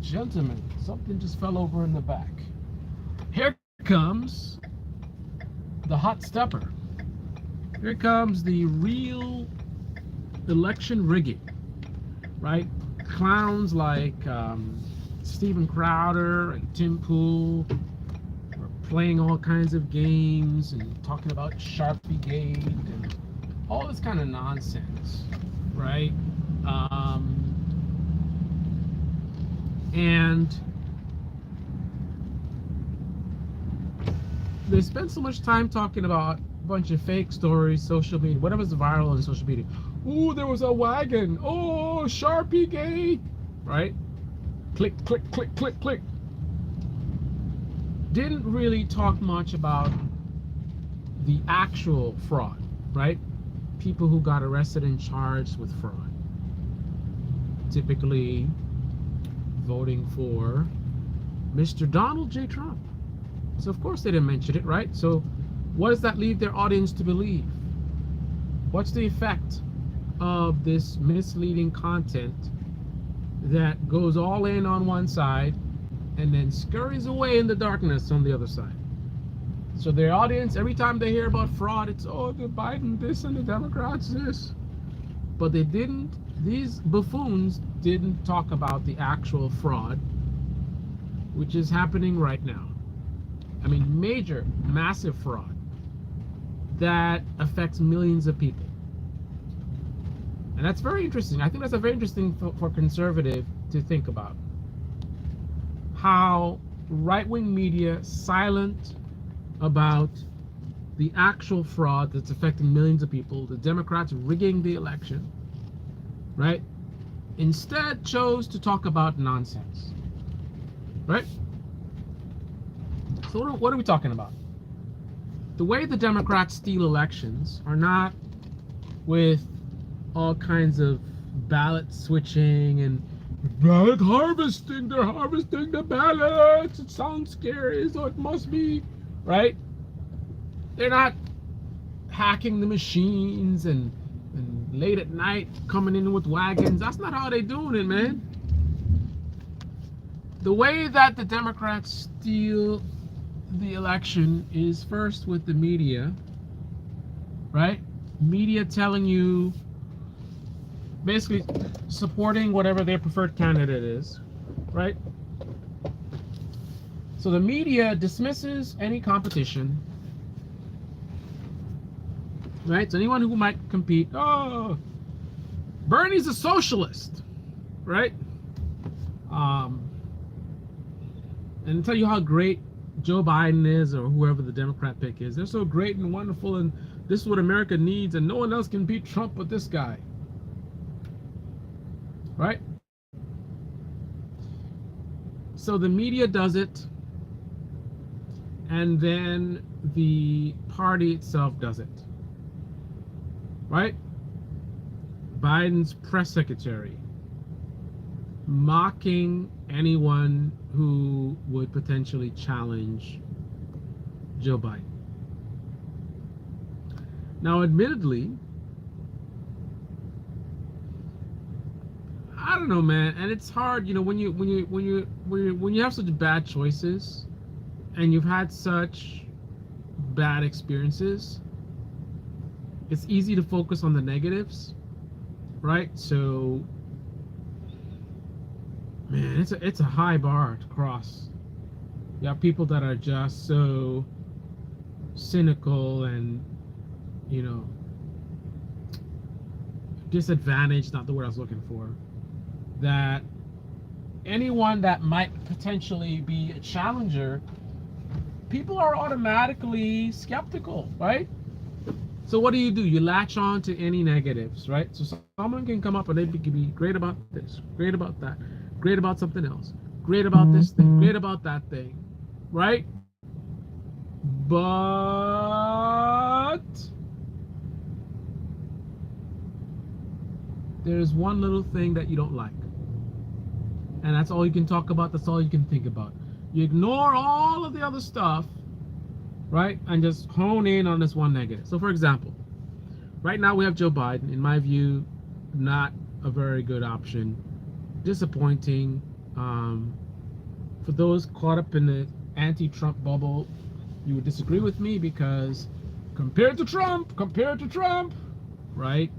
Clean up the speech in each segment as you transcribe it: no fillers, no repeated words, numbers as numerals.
Gentlemen, something just fell over in the back. Here comes the hot stepper. Here comes the real election rigging, right? Clowns like Steven Crowder and Tim Pool are playing all kinds of games and talking about Sharpie Gate and all this kind of nonsense, right? And they spend so much time talking about a bunch of fake stories, social media, whatever's viral on social media. Ooh, there was a wagon. Oh, Sharpie Gate, right? Click, click, click, click, click. Didn't really talk much about the actual fraud, right? People who got arrested and charged with fraud. Typically voting for Mr. Donald J. Trump. So of course they didn't mention it, right? So what does that leave their audience to believe? What's the effect of this misleading content that goes all in on one side and then scurries away in the darkness on the other side? So their audience, every time they hear about fraud, it's, oh, the Biden this and the Democrats this. But they didn't, these buffoons didn't talk about the actual fraud, which is happening right now. I mean, major, massive fraud that affects millions of people. And that's very interesting. I think that's a very interesting for conservative to think about. How right-wing media silent about the actual fraud that's affecting millions of people, the Democrats rigging the election, right? Instead chose to talk about nonsense, right? So what are we talking about? The way the Democrats steal elections are not with all kinds of ballot switching and ballot harvesting. They're harvesting the ballots. It sounds scary, so it must be, right? They're not hacking the machines and late at night coming in with wagons. That's not how they doing it, man. The way that the Democrats steal the election is first with the media, right? Media telling you, basically supporting whatever their preferred candidate is, right? So the media dismisses any competition, right? So anyone who might compete, oh, Bernie's a socialist, right? And tell you how great Joe Biden is, or whoever the Democrat pick is. They're so great and wonderful, and this is what America needs, and no one else can beat Trump but this guy, right? So the media does it, and then the party itself does it, right? Biden's press secretary mocking anyone who would potentially challenge Joe Biden. Now, admittedly, I don't know, man, and it's hard, you know, when you have such bad choices and you've had such bad experiences, it's easy to focus on the negatives, right? So, man, it's a high bar to cross. You have people that are just so cynical and, you know, disadvantaged, not the word I was looking for, that anyone that might potentially be a challenger, people are automatically skeptical, right? So what do? You latch on to any negatives, right? So someone can come up and they can be great about this, great about that, great about something else, great about this thing, great about that thing, right? But there's one little thing that you don't like. And that's all you can talk about, that's all you can think about. You ignore all of the other stuff, right? And just hone in on this one negative. So for example, right now we have Joe Biden. In my view, not a very good option. Disappointing. Um, for those caught up in the anti-Trump bubble, you would disagree with me because compared to Trump, right?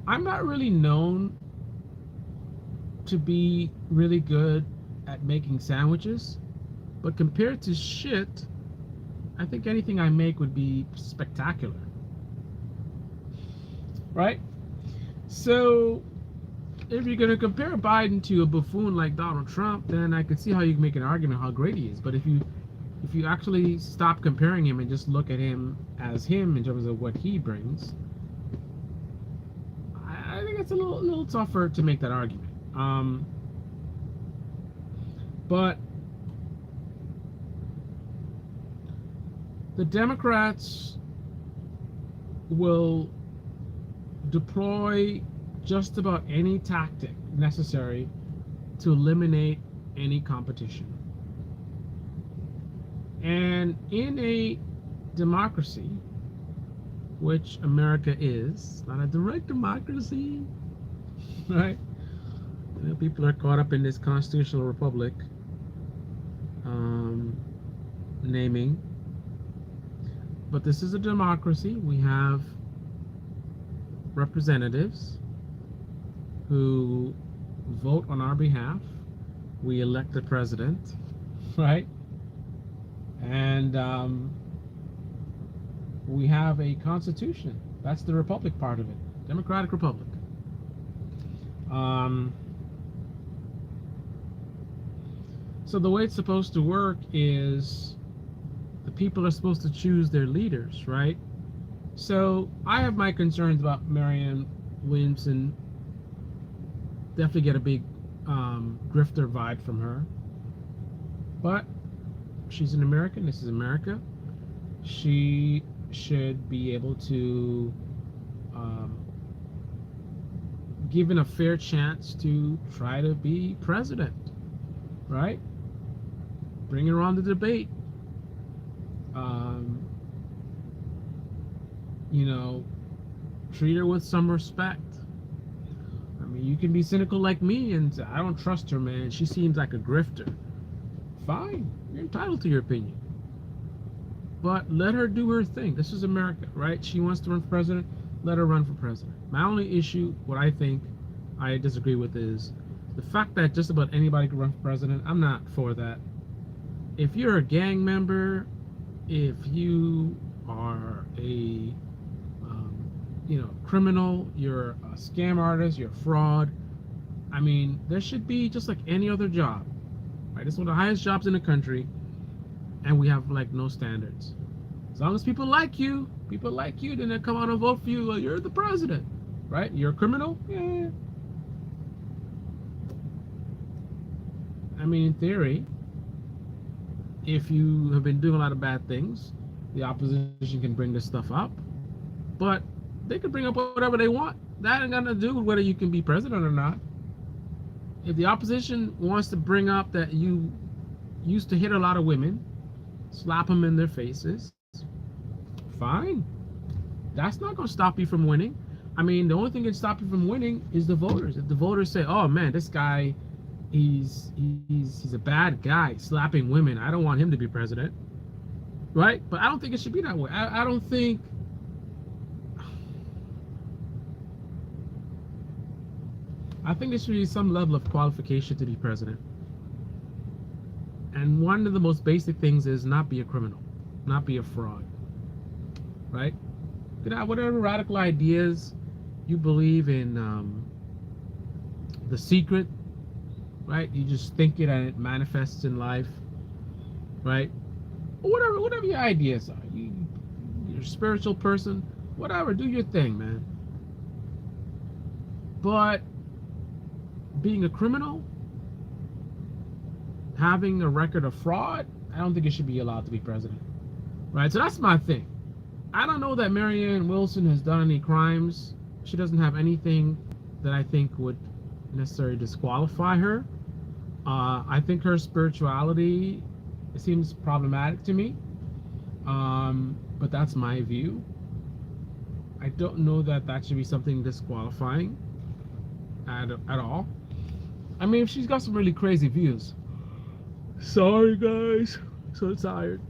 I'm not really known to be really good at making sandwiches, but compared to shit, I think anything I make would be spectacular, right? So if you're going to compare Biden to a buffoon like Donald Trump, then I could see how you can make an argument how great he is. But if you actually stop comparing him and just look at him as him in terms of what he brings, I think it's a little tougher to make that argument. But the Democrats will deploy just about any tactic necessary to eliminate any competition. And in a democracy, which America is, not a direct democracy, right? You know, people are caught up in this constitutional republic naming. But this is a democracy. We have representatives who vote on our behalf. We elect the president, right? And we have a constitution. That's the republic part of it. Democratic Republic. So the way it's supposed to work is the people are supposed to choose their leaders, right? So I have my concerns about Marianne Williamson. Definitely get a big grifter vibe from her. But she's an American. This is America. She should be able to given a fair chance to try to be president, right? Bring her on the debate. You know, treat her with some respect. I mean, you can be cynical like me and say, I don't trust her, man. She seems like a grifter. Fine, you're entitled to your opinion. But let her do her thing. This is America, right? She wants to run for president. Let her run for president. My only issue, what I think I disagree with, is the fact that just about anybody can run for president. I'm not for that. If you're a gang member, if you are a criminal, you're a scam artist, you're a fraud, I mean, there should be just like any other job, right? It's one of the highest jobs in the country, and we have like no standards. As long as people like you, then they come out and vote for you. Well, you're the president, right? You're a criminal? Yeah. I mean, in theory, if you have been doing a lot of bad things, the opposition can bring this stuff up, but they can bring up whatever they want. That ain't got nothing to do with whether you can be president or not. If the opposition wants to bring up that you used to hit a lot of women, slap them in their faces, fine. That's not going to stop you from winning. I mean, the only thing that can stop you from winning is the voters. If the voters say, oh man, this guy, he's a bad guy, slapping women, I don't want him to be president, right? But I don't think it should be that way. I don't think there should be some level of qualification to be president. And one of the most basic things is not be a criminal, not be a fraud, right? You can have whatever radical ideas you believe in, The Secret, right? You just think it and it manifests in life, right? Or whatever your ideas are. You're a spiritual person, whatever, do your thing, man. But being a criminal, having a record of fraud, I don't think it should be allowed to be president, right? So that's my thing. I don't know that Marianne Wilson has done any crimes. She doesn't have anything that I think would necessarily disqualify her. I think her spirituality, it seems problematic to me, but that's my view. I I don't know that that should be something disqualifying at all. I mean, if she's got some really crazy views. Sorry, guys. So tired.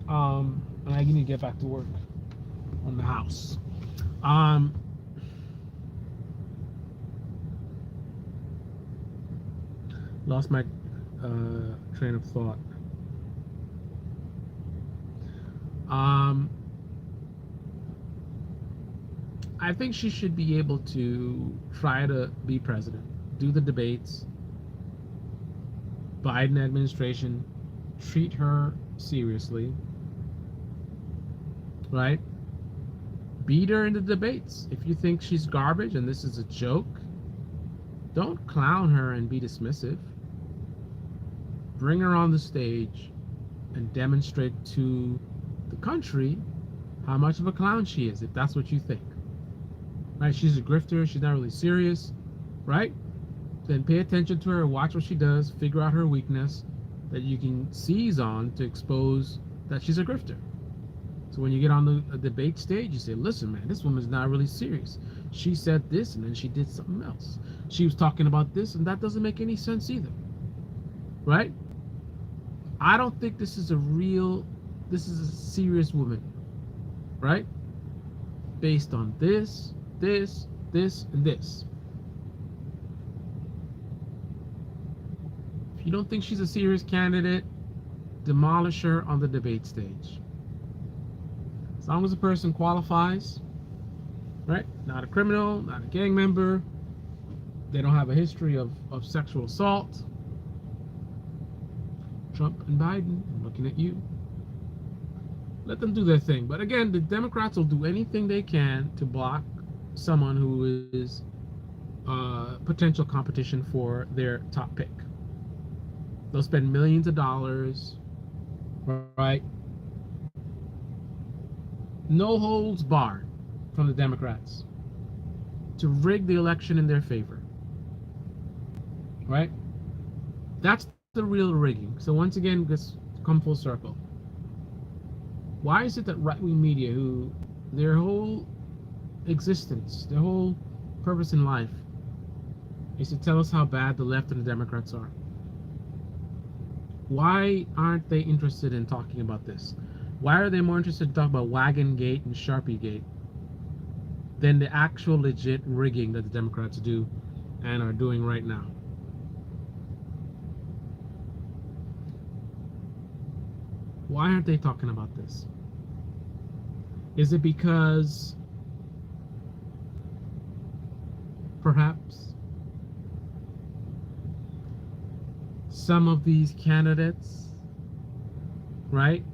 And I need to get back to work on the house. Lost my train of thought. I think she should be able to try to be president, do the debates. Biden administration treat her seriously, right? Beat her in the debates. If you think she's garbage and this is a joke, don't clown her and be dismissive. Bring her on the stage and demonstrate to the country how much of a clown she is, if that's what you think. Right? She's a grifter, she's not really serious, right? Then pay attention to her, watch what she does, figure out her weakness that you can seize on to expose that she's a grifter. So when you get on the debate stage, you say, listen, man, this woman's not really serious. She said this and then she did something else. She was talking about this and that doesn't make any sense either. Right? I don't think this is this is a serious woman. Right? Based on this, and this. If you don't think she's a serious candidate, demolish her on the debate stage. As long as the person qualifies, right? Not a criminal, not a gang member, they don't have a history of sexual assault. Trump and Biden, I'm looking at you. Let them do their thing. But again, the Democrats will do anything they can to block someone who is potential competition for their top pick. They'll spend millions of dollars, right? No holds barred from the Democrats to rig the election in their favor, right? That's the real rigging. So once again, let's come full circle. Why is it that right-wing media, who their whole existence, their whole purpose in life is to tell us how bad the left and the Democrats are, why aren't they interested in talking about this? Why are they more interested in talking about Wagon Gate and Sharpie Gate than the actual legit rigging that the Democrats do and are doing right now? Why aren't they talking about this? Is it because perhaps some of these candidates, right,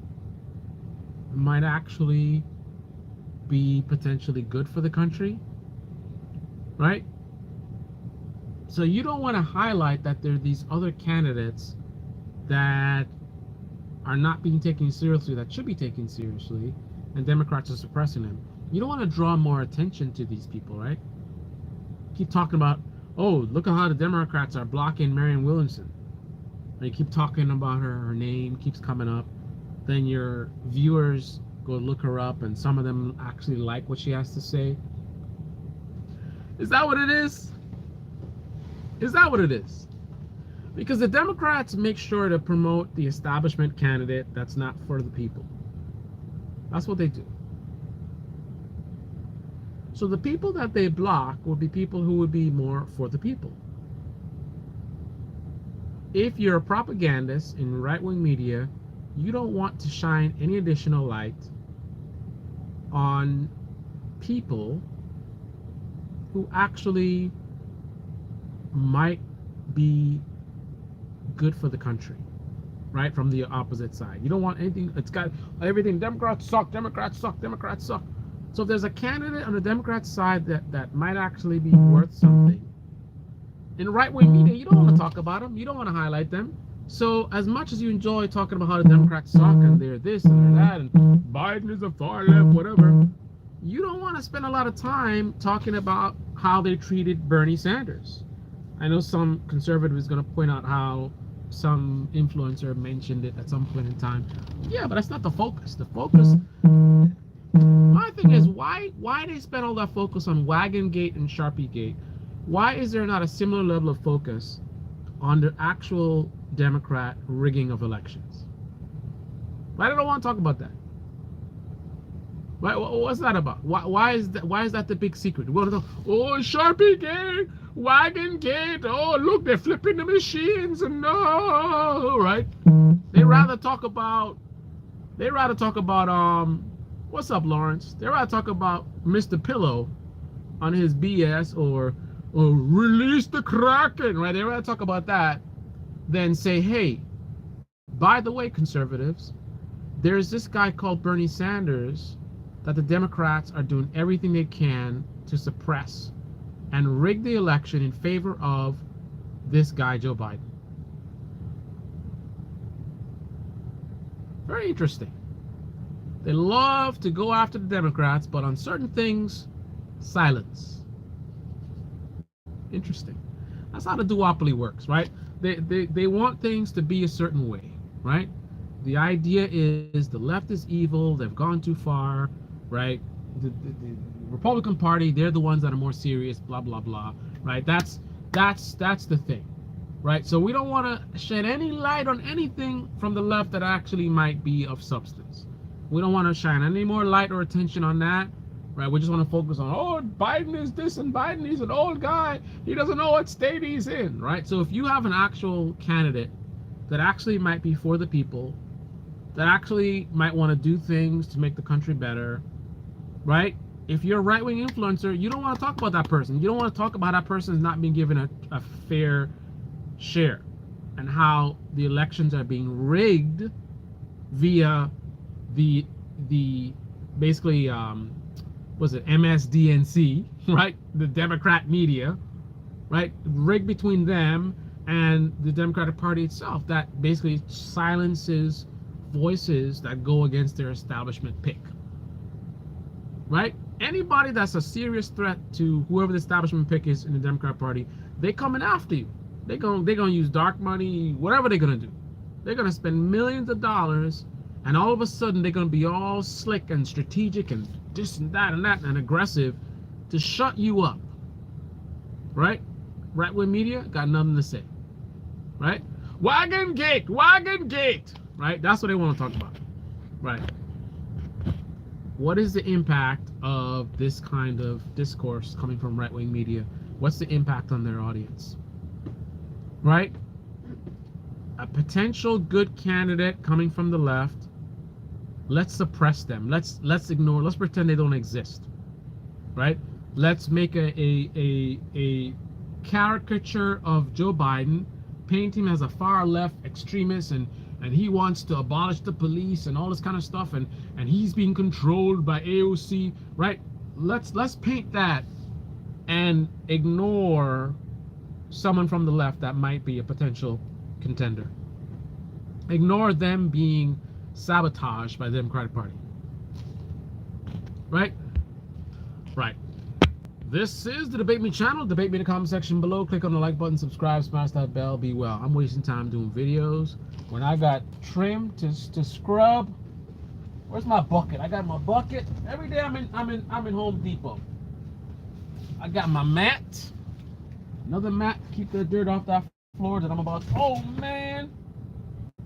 might actually be potentially good for the country, right? So you don't want to highlight that there are these other candidates that are not being taken seriously, that should be taken seriously, and Democrats are suppressing them. You don't want to draw more attention to these people, right? Keep talking about, oh, look at how the Democrats are blocking Marianne Williamson. And you keep talking about her name keeps coming up. Then your viewers go look her up, and some of them actually like what she has to say. Is that what it is? Is that what it is? Because the Democrats make sure to promote the establishment candidate that's not for the people. That's what they do. So the people that they block would be people who would be more for the people. If you're a propagandist in right-wing media, you don't want to shine any additional light on people who actually might be good for the country, right? From the opposite side. You don't want anything, it's got everything, Democrats suck, Democrats suck, Democrats suck. So if there's a candidate on the Democrat side that might actually be worth something, in right-wing media, you don't want to talk about them, you don't want to highlight them. So as much as you enjoy talking about how the Democrats suck and they're this and they're that and Biden is a far left, whatever, you don't want to spend a lot of time talking about how they treated Bernie Sanders. I know some conservative is going to point out how some influencer mentioned it at some point in time. Yeah, but that's not the focus. The focus My thing is, why they spend all that focus on Wagon Gate and Sharpie Gate? Why is there not a similar level of focus on the actual Democrat rigging of elections? Why do they don't want to talk about that? What's that about? Why is that the big secret? We want to go, oh, Sharpie Gate, Wagon Gate, oh, look, they're flipping the machines, and no, right? They rather talk about what's up, Lawrence? They rather talk about Mr. Pillow on his BS or release the Kraken, right? They rather talk about that than say, hey, by the way, conservatives, there's this guy called Bernie Sanders that the Democrats are doing everything they can to suppress and rig the election in favor of this guy, Joe Biden. Very interesting. They love to go after the Democrats, but on certain things, silence. Interesting. That's how the duopoly works, right? They want things to be a certain way, right? The idea is the left is evil, they've gone too far, right? The Republican Party, they're the ones that are more serious, blah, blah, blah, right? That's the thing, right? So we don't want to shed any light on anything from the left that actually might be of substance. We don't want to shine any more light or attention on that, right? We just want to focus on, oh, Biden is this and Biden is an old guy. He doesn't know what state he's in, right? So if you have an actual candidate that actually might be for the people, that actually might want to do things to make the country better, right? If you're a right-wing influencer, you don't want to talk about that person. You don't want to talk about that person not being given a fair share and how the elections are being rigged via the basically was it MSDNC, right? The Democrat media, right? Rigged between them and the Democratic Party itself, that basically silences voices that go against their establishment pick, right? Anybody that's a serious threat to whoever the establishment pick is in the Democrat Party, they coming after you. They're gonna use dark money, whatever they're gonna do. They're gonna spend millions of dollars, and all of a sudden they're gonna be all slick and strategic and this and that and aggressive to shut you up, right? Right-wing media got nothing to say, right? Wagon Gate, right? That's what they want to talk about, right? What is the impact of this kind of discourse coming from right-wing media? What's the impact on their audience, right? A potential good candidate coming from the left, let's suppress them. Let's ignore. Let's pretend they don't exist, right? Let's make a caricature of Joe Biden, paint him as a far left extremist, and he wants to abolish the police and all this kind of stuff, and he's being controlled by AOC, right? Let's paint that and ignore someone from the left that might be a potential contender. Ignore them being sabotaged by the Democratic Party, right? Right. This is the Debate Me channel. Debate me in the comment section below. Click on the like button, subscribe, smash that bell. Be well. I'm wasting time doing videos when I got trim to scrub. Where's my bucket? I got my bucket. Every day I'm in Home Depot. I got my mat. Another mat to keep the dirt off that floor that I'm about. Oh man,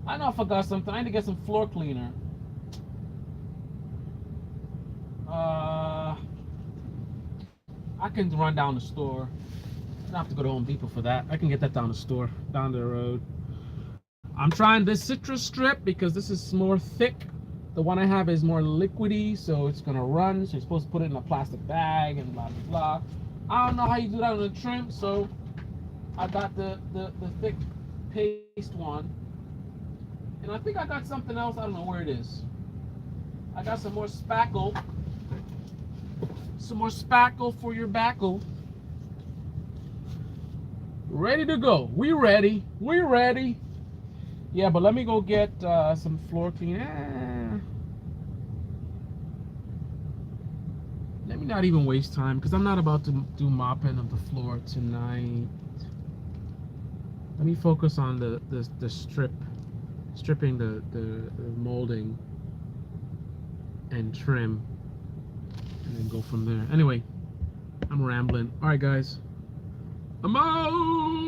I know I forgot something. I need to get some floor cleaner. I can run down the store. I don't have to go to Home Depot for that. I can get that down the store, down the road. I'm trying this citrus strip because this is more thick. The one I have is more liquidy, so it's gonna run. So you're supposed to put it in a plastic bag and blah blah blah. I don't know how you do that on the trim, so I got the thick paste one. And I think I got something else. I don't know where it is. I got some more spackle. Some more spackle for your backle. Ready to go. We ready. We ready. Yeah, but let me go get some floor cleaner. Let me not even waste time because I'm not about to do mopping of the floor tonight. Let me focus on the stripping the molding and trim. and then go from there. Anyway, I'm rambling. All right, guys. I'm out.